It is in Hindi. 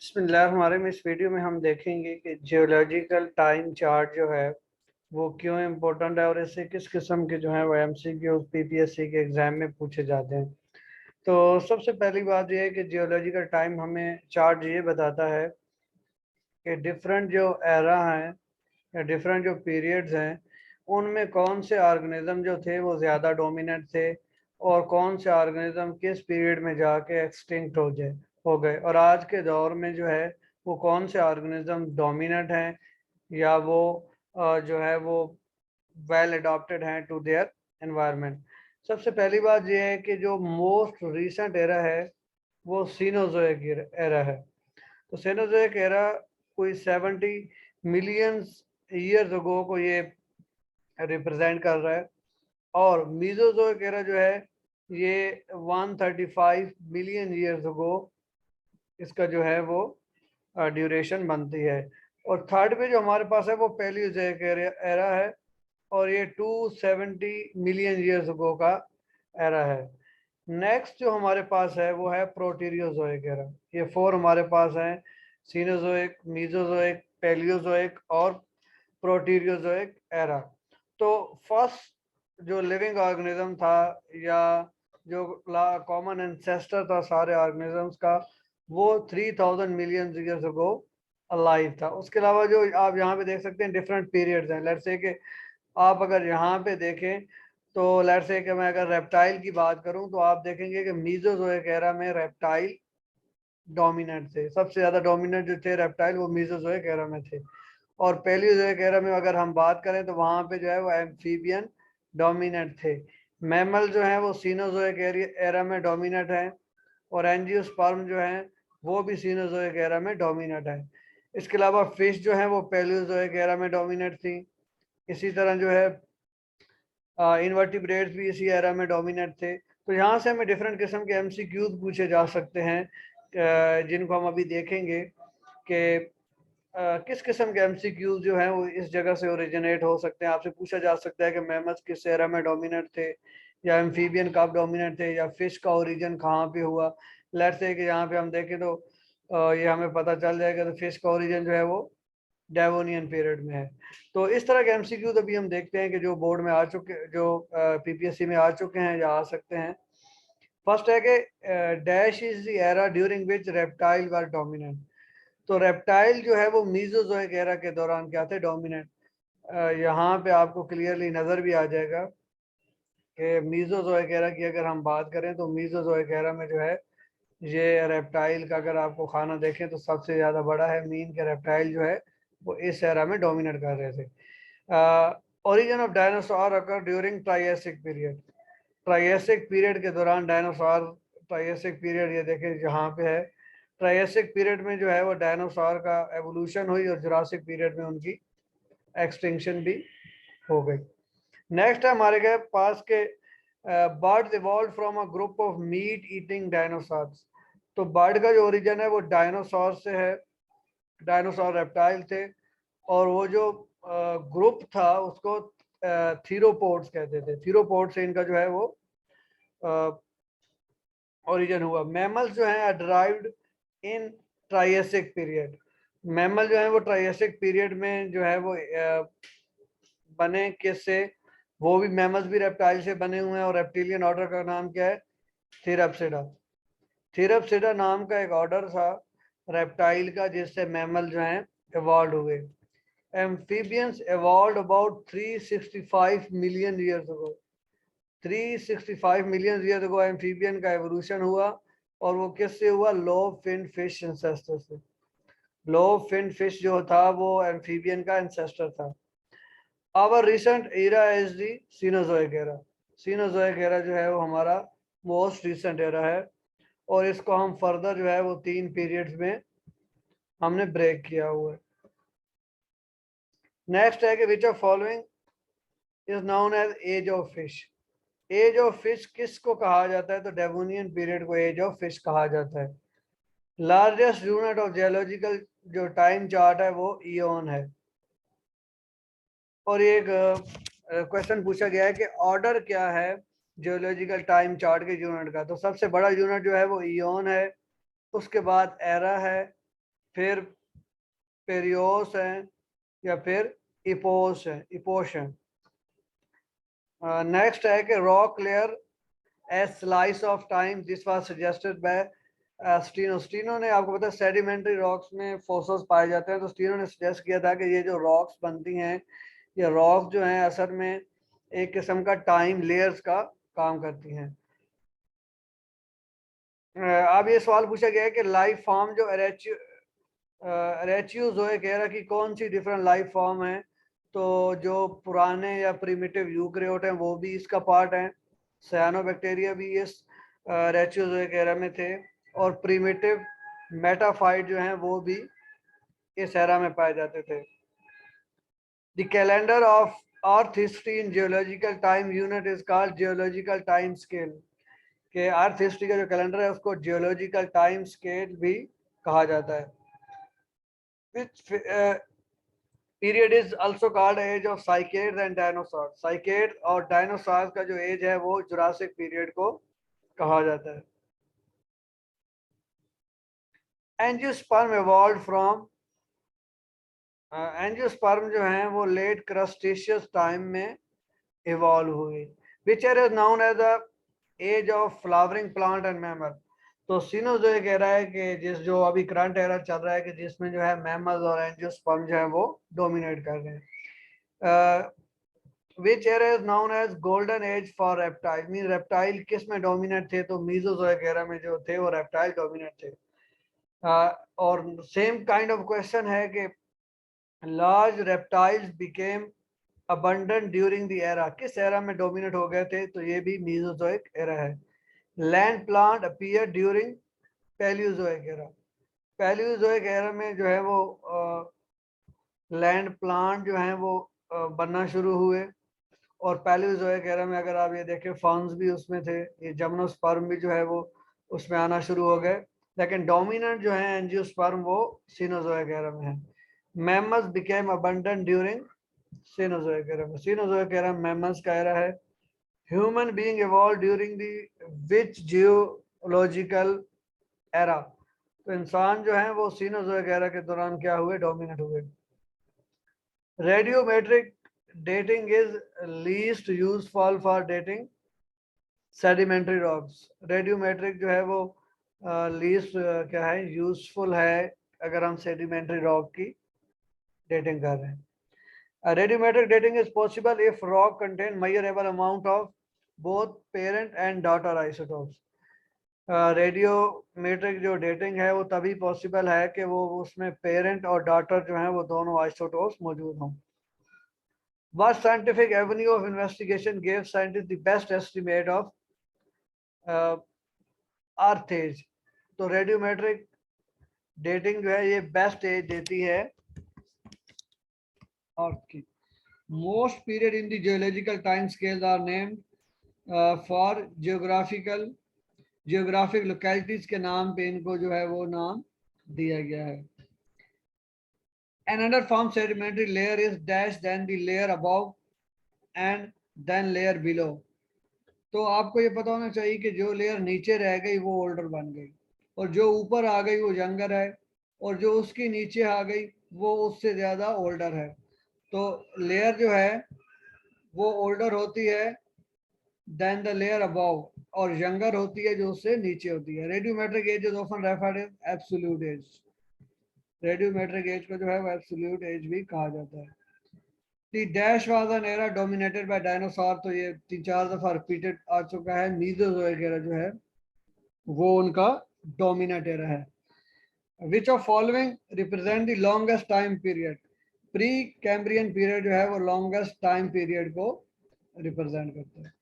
बिस्मिल्लाह। इस वीडियो में हम देखेंगे कि जियोलॉजिकल टाइम चार्ट जो है वो क्यों इम्पोर्टेंट है और इससे किस किस्म के जो है वो एमसीक्यू पीपीएससी के एग्जाम में पूछे जाते हैं। तो सबसे पहली बात यह है कि जियोलॉजिकल टाइम हमें चार्ट ये बताता है कि डिफरेंट जो एरा हैं या डिफरेंट जो पीरियड्स हैं उनमें कौन से ऑर्गेनिज्म जो थे वो ज़्यादा डोमिनेंट थे और कौन से ऑर्गेनिज्म किस पीरियड में जाके एक्सटिंक्ट हो गए और आज के दौर में जो है वो कौन से ऑर्गेनिज्म डोमिनेंट हैं या वो जो है वो वेल अडॉप्टेड हैं टू देयर एनवायरनमेंट। सबसे पहली बात यह है कि जो मोस्ट रीसेंट एरा है वो सीनोजोइक एरा है। तो सीनोजोइक एरा कोई 70 मिलियंस ईयर्स अगो को ये रिप्रेजेंट कर रहा है और मीजोजोइक एरा जो है ये 135 मिलियन ईयर्स अगो इसका जो है वो ड्यूरेशन बनती है। और थर्ड पे जो हमारे पास है वो पैलियोजोइक एरा है और ये 270 मिलियन ईयर्स अगो का एरा है। नेक्स्ट जो हमारे पास है वो है प्रोटीरियोजोइक एरा। ये फोर हमारे पास हैं, सीनोजोइक, मीजोजोइक, पैलियोजोइक और प्रोटीरियोजोइक एरा। तो फर्स्ट जो लिविंग ऑर्गेनिज्म था या जो कॉमन एंसेस्टर था सारे ऑर्गेनिजम्स का वो 3000 मिलियन ईयर्स अगो अलाइव था। उसके अलावा जो आप यहाँ पे देख सकते हैं डिफरेंट पीरियड्स हैं। लेट्स से कि आप अगर यहाँ पे देखें तो लेट्स से कि मैं अगर रेप्टाइल की बात करूं तो आप देखेंगे कि मीजोजोइक एरा में रेप्टाइल डोमिनेंट थे। सबसे ज़्यादा डोमिनेंट जो थे रेप्टाइल वो मीजोजोइक एरा में थे। और पैलियोजोइक एरा में अगर हम बात करें तो वहाँ पे जो है वो एम्फीबियन डोमिनेंट थे। मैमल जो है वो सीनोजोइक एरा में डोमिनेंट हैं और एंजियोस्पर्म जो है वो भी सीनोजोइक एरा में डोमिनेंट है। इसके अलावा फिश जो है वो पैलियोजोइक एरा में डोमिनेंट थी। इसी तरह जो है इन्वर्टिब्रेट्स भी इसी एरा में डोमिनेंट थे। तो यहाँ से हमें डिफरेंट किस्म के एमसीक्यूज पूछे जा सकते हैं जिनको हम अभी देखेंगे कि किस किस्म के एमसीक्यूज जो हैं वो इस जगह से ओरिजिनेट हो सकते हैं। आपसे पूछा जा सकता है कि मैमल्स किस एरा में डोमिनेंट थे या एम्फीबियन कब डोमिनेंट थे या फिश का ओरिजिन कहाँ पे हुआ। लेट्स से कि यहाँ पे हम देखें तो ये हमें पता चल जाएगा तो फिश का ओरिजिन जो है वो डेवोनियन पीरियड में है। तो इस तरह के एमसीक्यूज अभी हम देखते हैं कि जो बोर्ड में आ चुके, जो पीपीएससी में आ चुके हैं या आ सकते हैं। फर्स्ट है कि dash is the era during which reptile were dominant. तो रेप्टाइल जो है वो मीजोजोइक एरा के दौरान क्या थे, डोमिनेंट। यहाँ पे आपको क्लियरली नज़र भी आ जाएगा कि मीजोजोइक एरा की अगर हम बात करें तो मीजोजोइक एरा में जो है ये रेप्टाइल का अगर आपको खाना देखें तो सबसे ज़्यादा बड़ा है। मीन के रेप्टाइल जो है वो इस एरा में डोमिनेट कर रहे थे। Origin of dinosaur occur during Triassic period. Triassic period के दौरान डायनासोर, ट्राइएसिक पीरियड ये देखें जहाँ पे है, ट्राइएसिक पीरियड में जो है वो डायनासोर का एवोल्यूशन हुई और जुरासिक पीरियड में उनकी एक्सटिंक्शन भी हो गई। नेक्स्ट है हमारे के पास के birds evolve from a group of meat eating dinosaurs. तो बर्ड का जो ओरिजिन है वो डायनासोर से है। डायनासोर रेप्टाइल थे और वो जो ग्रुप था उसको थीरोपोड्स कहते थे। थीरोपोड से इनका जो है वो ओरिजिन हुआ। मैमल्स जो हैं डिराइव्ड इन ट्राइएसिक पीरियड। मैमल जो है वो ट्राइएसिक पीरियड में जो है वो बने किससे, वो भी मैमल्स भी रेप्टाइल से बने हुए हैं और रेप्टिलियन ऑर्डर का नाम क्या है, थीरप्सिडा। थीरप्सिडा नाम का एक ऑर्डर था रेप्टाइल का जिससे मैमल जो हैं इवॉल्व हुए। Amphibians evolve about 365 million years ago. 365 million year ago amphibian का एवोल्यूशन हुआ और वो किससे हुआ, लोब फिन फिश एंसेस्टर से। लोब फिन फिश जो था वो एम्फीबियन का एंसेस्टर था। Our recent era is the cenozoic era. Cenozoic era जो है वो हमारा मोस्ट रिसेंट एरा है और इसको हम फर्दर जो है वो 3 पीरियड्स में हमने ब्रेक किया हुआ है। नेक्स्ट है कि which of following is known as age of fish. Age of fish किसको कहा जाता है, तो डेवोनियन पीरियड को एज ऑफ फिश कहा जाता है। लार्जेस्ट यूनिट ऑफ जियोलॉजिकल जो टाइम चार्ट है वो ईओन है। और एक क्वेश्चन पूछा गया है कि ऑर्डर क्या है जियोलॉजिकल टाइम चार्ट के यूनिट का। तो सबसे बड़ा यूनिट जो है वो ईओन है, उसके बाद एरा है, फिर पेरियोस है, या फिर इपोस है। नेक्स्ट है कि rock layer as slice of time, this was suggested by Steno ने, आपको पता है सेडिमेंट्री रॉक्स में फोसल्स पाए जाते हैं, तो स्टीनो ने सजेस्ट किया था कि ये जो रॉक्स बनती हैं, ये रॉक्स जो हैं असल में एक किस्म का टाइम लेयर्स का काम करती हैं। अब ये सवाल पूछा गया है कि लाइफ फॉर्म जो एरेचियोजोइक एरा की कौन सी डिफरेंट लाइफ फॉर्म है। तो जो पुराने या प्रिमिटिव यूकैरियोट हैं वो भी इसका पार्ट हैं, साइनोबैक्टीरिया भी इस एरेचियोजोइक एरा में थे, और प्रिमिटिव मेटाफाइट जो हैं वो भी इस एरा में पाए जाते थे। The calendar of earth history in geological time unit is called geological time scale, के अर्थ हिस्ट्री का जो कैलेंडर है उसको जियोलॉजिकल टाइम स्केल भी कहा जाता है। Which period is also called age of cycads and dinosaurs। Psyched और डायनासोर्स का जो एज है वो जुरासिक पीरियड को कहा जाता है। एंजियोस्पर्म इवॉल्व्ड फ्रॉम, एंजियोस्पर्म जो है वो लेट क्रस्टेशियस टाइम में इवॉल्व हुए। Which era is known as the age of flowering plant and mammal. तो सीनोजोइक कह रहा है कि जिस जो अभी करंट एरा चल रहा है कि जिसमें जो है मैमल्स और एंजियोस्पर्म जो है वो डोमिनेट कर रहे हैं। Which era is known as golden age for reptile, mean reptile किस में डोमिनेट थे, तो मीजोजोइक एरा में जो थे वो रेप्टाइल डोमिनेट थे। और सेम काइंड ऑफ क्वेश्चन है कि large reptiles became abundant during the era, किस एरा में डोमिनेट हो गए थे, तो ये भी मीजोजोइक एरा है। Land plant appear during Palaeozoic era, Palaeozoic era में जो है वो लैंड प्लांट जो है वो बनना शुरू हुए, और पैलियोजोइक एरा में अगर आप ये देखें फॉर्म्स भी उसमें थे, ये जिम्नोस्पर्म भी जो है वो उसमें आना शुरू हो गए, लेकिन डोमिनेंट जो है एंजियोस्पर्म वो सीनोजोइक एरा में है। Mammals became abundant during Cenozoic era में, सीनोजोइक एरा मैमल्स का एरा है। Human being evolve during the which geological era, तो इंसान जो है वो सीनोजोइक एरा के दौरान क्या हुए, डोमिनेट हुए। Radiometric dating is least useful for dating sedimentary rocks, radiometric जो है वो लीस्ट क्या है, यूजफुल है अगर हम सेडिमेंट्री रॉक की डेटिंग कर रहे हैं। Radiometric dating is possible if rock contain measurable amount of both parent and daughter isotopes। Radiometric जो डेटिंग है वो तभी पॉसिबल है कि वो उसमें पेरेंट और डॉटर जो है वो दोनों आइसोटोप्स मौजूद हों। What scientific avenue of investigation gives scientists the best estimate of earth age, तो रेडियोमेट्रिक डेटिंग जो है ये बेस्ट एज देती है अर्थ की। Most period in the geological time scales are named for geographic localities के नाम पे इनको जो है वो नाम दिया गया है। Another form sedimentary layer is dash than the layer above and then layer below। तो आपको ये पता होना चाहिए कि जो लेयर नीचे रह गई वो ओल्डर बन गई, और जो ऊपर आ गई वो यंगर है, और जो उसकी नीचे आ गई वो उससे ज्यादा ओल्डर है। तो लेयर जो है वो ओल्डर होती है देन द लेयर अबव, और यंगर होती है जो उससे नीचे होती है। Radiometric age is often referred as absolute age, radiometric age को जो है वो एब्सोल्यूट एज भी कहा जाता है। The dash was an era dominated by dinosaur, तो ये 3-4 दफा रिपीटेड आ चुका है। मीजोजोइक एरा जो है वो उनका डोमिनेट एरा है। विच of following represent the longest time period, pre Cambrian period जो है वो लॉन्गेस्ट टाइम पीरियड को रिप्रेजेंट करता है।